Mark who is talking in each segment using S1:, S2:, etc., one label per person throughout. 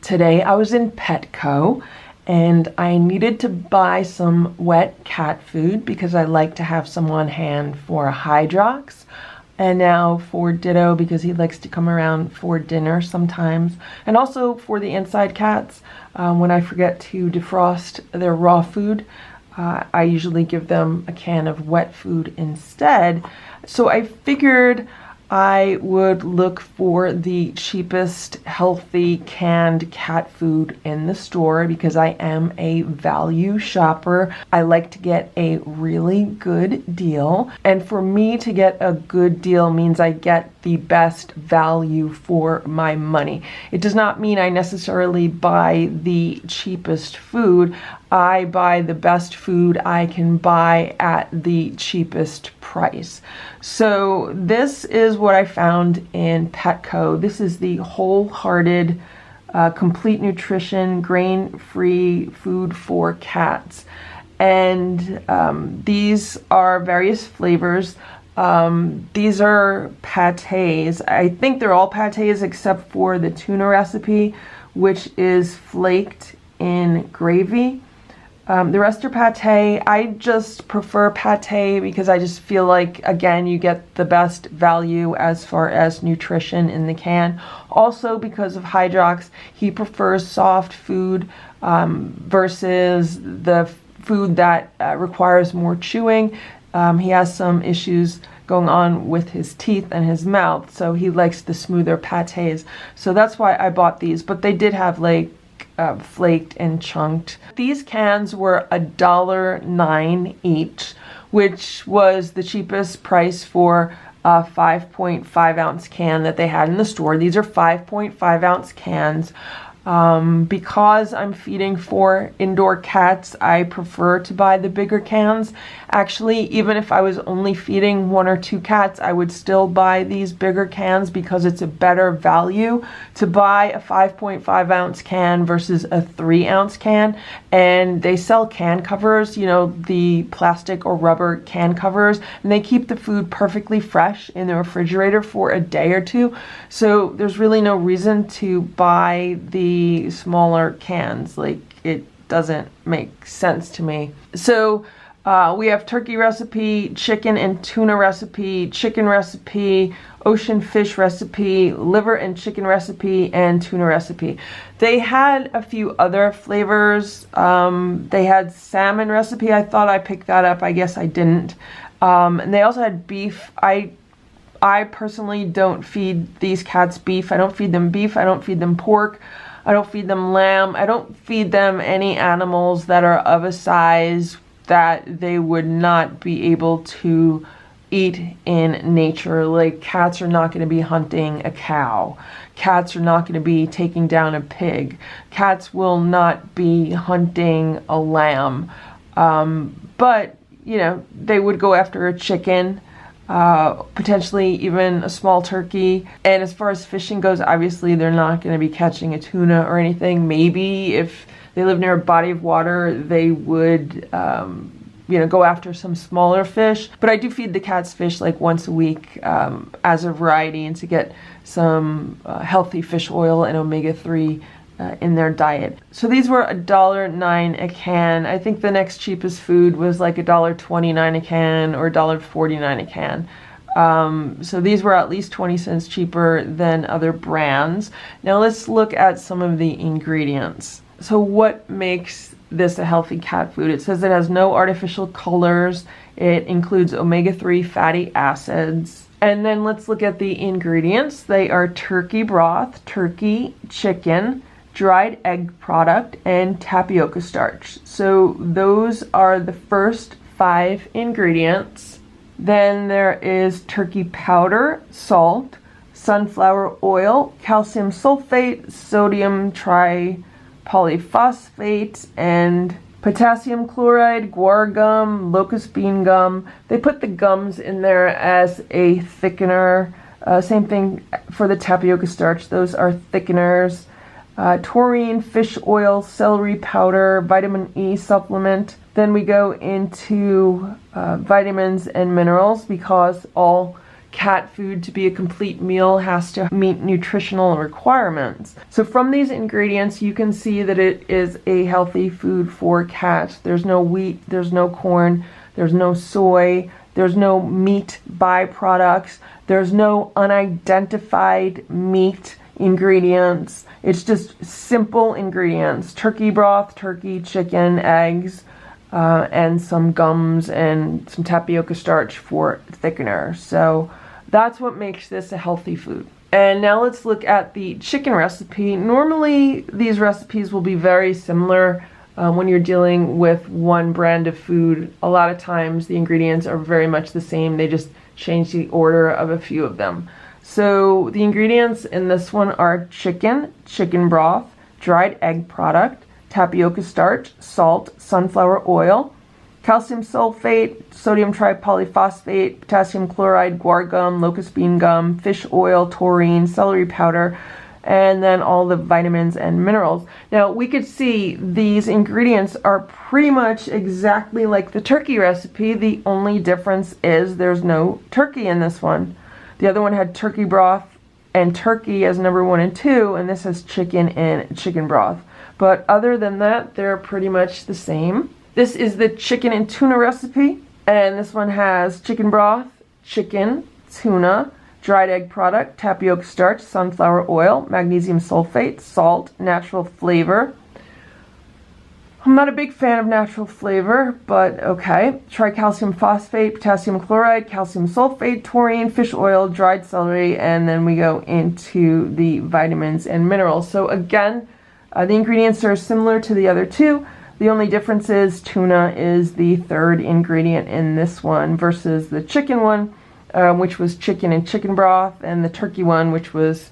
S1: Today I was in Petco and I needed to buy some wet cat food because I like to have some on hand for Hydrox, and now for Ditto because he likes to come around for dinner sometimes, and also for the inside cats. When I forget to defrost their raw food, I usually give them a can of wet food instead. So I figured I would look for the cheapest healthy canned cat food in the store because I am a value shopper. I like to get a really good deal, and for me to get a good deal means I get the best value for my money. It does not mean I necessarily buy the cheapest food. I buy the best food I can buy at the cheapest price. So this is what I found in Petco. This is the Wholehearted Complete Nutrition Grain-Free Food for Cats. And these are various flavors. These are pâtés. I think they're all pâtés except for the Tuna Recipe, which is flaked in gravy. The rest are pâté. I just prefer pâté because I just feel like, again, you get the best value as far as nutrition in the can. Also, because of Hydrox, he prefers soft food versus the food that requires more chewing. He has some issues going on with his teeth and his mouth, so he likes the smoother pâtés. So that's why I bought these, but they did have like flaked and chunked. These cans were $1.09 each, which was the cheapest price for a 5.5 ounce can that they had in the store. These are 5.5 ounce cans. Because I'm feeding 4 indoor cats, I prefer to buy the bigger cans. Actually, even if I was only feeding 1 or 2 cats, I would still buy these bigger cans because it's a better value to buy a 5.5 ounce can versus a 3 ounce can. And they sell can covers, you know, the plastic or rubber can covers, and they keep the food perfectly fresh in the refrigerator for a day or two. So there's really no reason to buy the smaller cans. Like, it doesn't make sense to me. So we have turkey recipe, chicken and tuna recipe, chicken recipe, ocean fish recipe, liver and chicken recipe, and tuna recipe. They had a few other flavors. They had salmon recipe. I thought I picked that up. I guess I didn't. And they also had beef. I personally don't feed these cats beef. I don't feed them beef. I don't feed them pork. I don't feed them lamb. I don't feed them any animals that are of a size that they would not be able to eat in nature. Like, cats are not going to be hunting a cow. Cats are not going to be taking down a pig. Cats will not be hunting a lamb. But, you know, they would go after a chicken. Potentially even a small turkey. And as far as fishing goes, obviously they're not going to be catching a tuna or anything. Maybe if they live near a body of water, they would go after some smaller fish. But I do feed the cats fish like once a week as a variety, and to get some healthy fish oil and omega-3 in their diet. So these were $1.09 a can. I think the next cheapest food was like $1.29 a can or $1.49 a can. So these were at least 20 cents cheaper than other brands. Now let's look at some of the ingredients. So what makes this a healthy cat food? It says it has no artificial colors. It includes omega-3 fatty acids. And then let's look at the ingredients. They are turkey broth, turkey, chicken, dried egg product, and tapioca starch. So those are the first 5 ingredients. Then there is turkey powder, salt, sunflower oil, calcium sulfate, sodium tripolyphosphate, and potassium chloride, guar gum, locust bean gum. They put the gums in there as a thickener. Same thing for the tapioca starch. Those are thickeners. Taurine, fish oil, celery powder, vitamin E supplement. Then we go into vitamins and minerals because all cat food to be a complete meal has to meet nutritional requirements. So from these ingredients, you can see that it is a healthy food for cats. There's no wheat, there's no corn, there's no soy, there's no meat byproducts, there's no unidentified meat ingredients. It's just simple ingredients: turkey broth, turkey, chicken, eggs, and some gums and some tapioca starch for thickener. So that's what makes this a healthy food. And now let's look at the chicken recipe. Normally these recipes will be very similar when you're dealing with one brand of food. A lot of times the ingredients are very much the same. They just change the order of a few of them. So the ingredients in this one are chicken, chicken broth, dried egg product, tapioca starch, salt, sunflower oil, calcium sulfate, sodium tripolyphosphate, potassium chloride, guar gum, locust bean gum, fish oil, taurine, celery powder, and then all the vitamins and minerals. Now we could see these ingredients are pretty much exactly like the turkey recipe. The only difference is there's no turkey in this one. The other one had turkey broth and turkey as number 1 and 2, and this has chicken and chicken broth. But other than that, they're pretty much the same. This is the chicken and tuna recipe, and this one has chicken broth, chicken, tuna, dried egg product, tapioca starch, sunflower oil, magnesium sulfate, salt, natural flavor. I'm not a big fan of natural flavor, but okay. Tricalcium phosphate, potassium chloride, calcium sulfate, taurine, fish oil, dried celery, and then we go into the vitamins and minerals. So again, the ingredients are similar to the other two. The only difference is tuna is the third ingredient in this one versus the chicken one, which was chicken and chicken broth, and the turkey one, which was,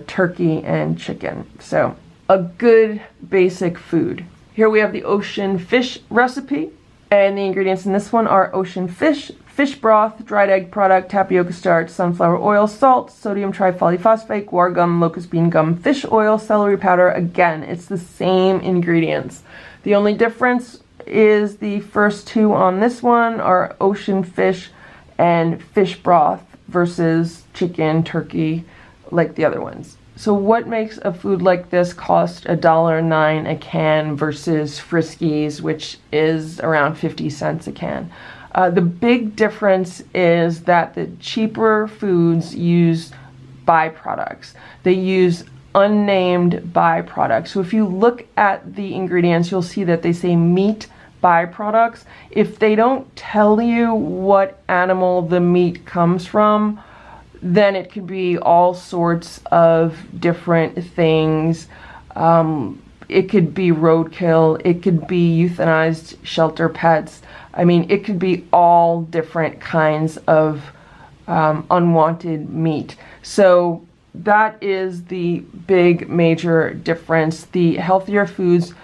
S1: turkey and chicken. So a good basic food. Here we have the ocean fish recipe, and the ingredients in this one are ocean fish, fish broth, dried egg product, tapioca starch, sunflower oil, salt, sodium tripolyphosphate, guar gum, locust bean gum, fish oil, celery powder. Again, it's the same ingredients. The only difference is the first two on this one are ocean fish and fish broth versus chicken, turkey, like the other ones. So what makes a food like this cost $1.09 a can versus Friskies, which is around 50 cents a can? The big difference is that the cheaper foods use byproducts. They use unnamed byproducts. So if you look at the ingredients, you'll see that they say meat byproducts. If they don't tell you what animal the meat comes from, then it could be all sorts of different things. It could be roadkill, it could be euthanized shelter pets. I mean, it could be all different kinds of unwanted meat. So that is the big major difference. The healthier foods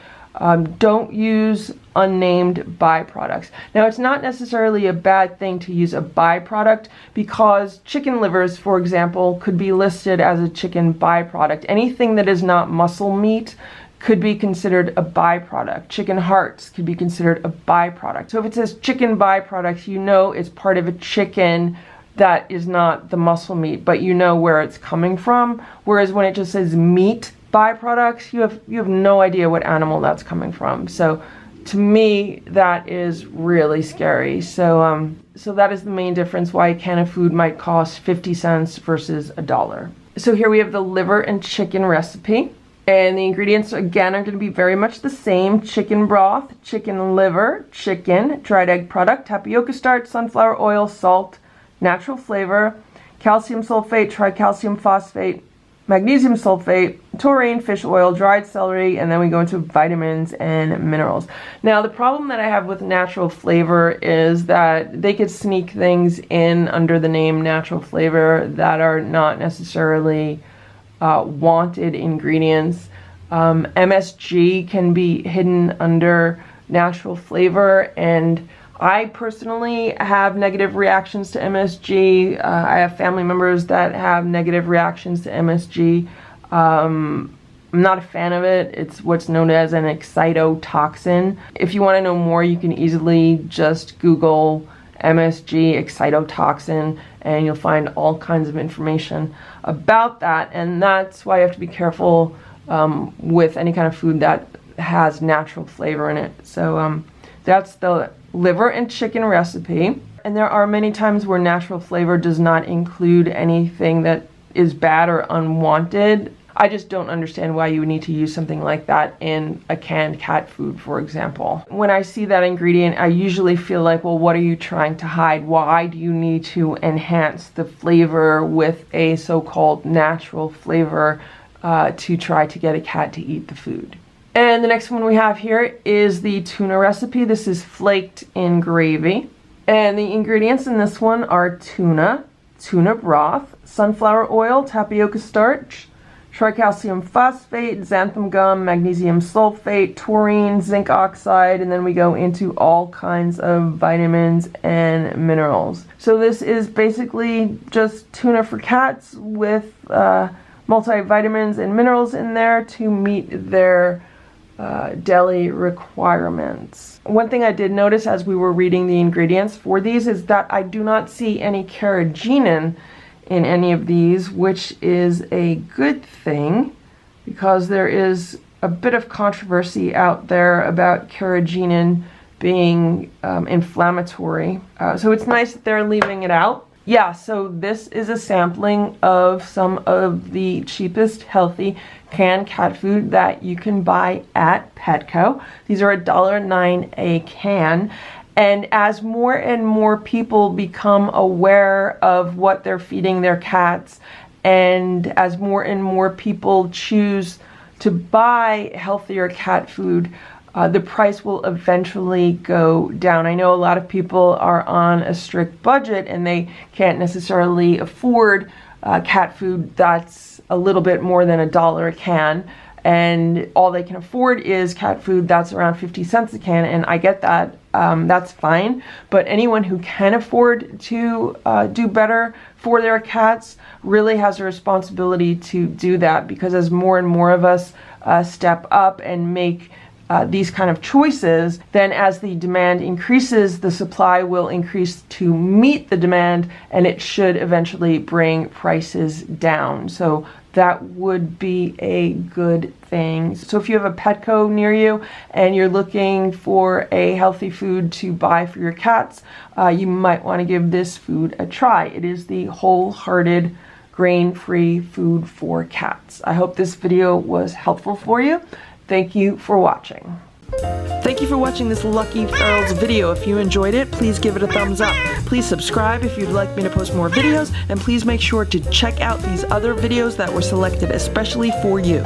S1: don't use unnamed byproducts. Now, it's not necessarily a bad thing to use a byproduct, because chicken livers, for example, could be listed as a chicken byproduct. Anything that is not muscle meat could be considered a byproduct. Chicken hearts could be considered a byproduct. So if it says chicken byproducts, you know it's part of a chicken that is not the muscle meat, but you know where it's coming from. Whereas when it just says meat byproducts, you have no idea what animal that's coming from. So to me, that is really scary. So that is the main difference why a can of food might cost 50 cents versus $1. So here we have the liver and chicken recipe. And the ingredients, again, are going to be very much the same. Chicken broth, chicken liver, chicken, dried egg product, tapioca starch, sunflower oil, salt, natural flavor, calcium sulfate, tricalcium phosphate, magnesium sulfate, taurine, fish oil, dried celery, and then we go into vitamins and minerals. Now, the problem that I have with natural flavor is that they could sneak things in under the name natural flavor that are not necessarily wanted ingredients. MSG can be hidden under natural flavor, and I personally have negative reactions to MSG. I have family members that have negative reactions to MSG. I'm not a fan of it. It's what's known as an excitotoxin. If you want to know more, you can easily just Google MSG, excitotoxin, and you'll find all kinds of information about that. And that's why you have to be careful with any kind of food that has natural flavor in it. So that's the liver and chicken recipe. And there are many times where natural flavor does not include anything that is bad or unwanted. I just don't understand why you would need to use something like that in a canned cat food, for example. When I see that ingredient, I usually feel like, well, what are you trying to hide? Why do you need to enhance the flavor with a so-called natural flavor to try to get a cat to eat the food? And the next one we have here is the tuna recipe. This is flaked in gravy. And the ingredients in this one are tuna broth, sunflower oil, tapioca starch, tricalcium phosphate, xanthan gum, magnesium sulfate, taurine, zinc oxide, and then we go into all kinds of vitamins and minerals. So this is basically just tuna for cats with multivitamins and minerals in there to meet their daily requirements. One thing I did notice as we were reading the ingredients for these is that I do not see any carrageenan in any of these, which is a good thing because there is a bit of controversy out there about carrageenan being inflammatory. So it's nice that they're leaving it out. Yeah, so this is a sampling of some of the cheapest healthy canned cat food that you can buy at Petco. These are $1.09 a can. And as more and more people become aware of what they're feeding their cats, and as more and more people choose to buy healthier cat food, the price will eventually go down. I know a lot of people are on a strict budget and they can't necessarily afford cat food that's a little bit more than $1 a can. And all they can afford is cat food that's around 50 cents a can, and I get that. That's fine. But anyone who can afford to do better for their cats really has a responsibility to do that, because as more and more of us step up and make these kind of choices, then as the demand increases, the supply will increase to meet the demand, and it should eventually bring prices down. So that would be a good thing. So if you have a Petco near you and you're looking for a healthy food to buy for your cats, you might want to give this food a try. It is the Wholehearted grain-free food for cats. I hope this video was helpful for you. Thank you for watching. Thank you for watching this LuckyFerals video. If you enjoyed it, please give it a thumbs up. Please subscribe if you'd like me to post more videos, and please make sure to check out these other videos that were selected especially for you.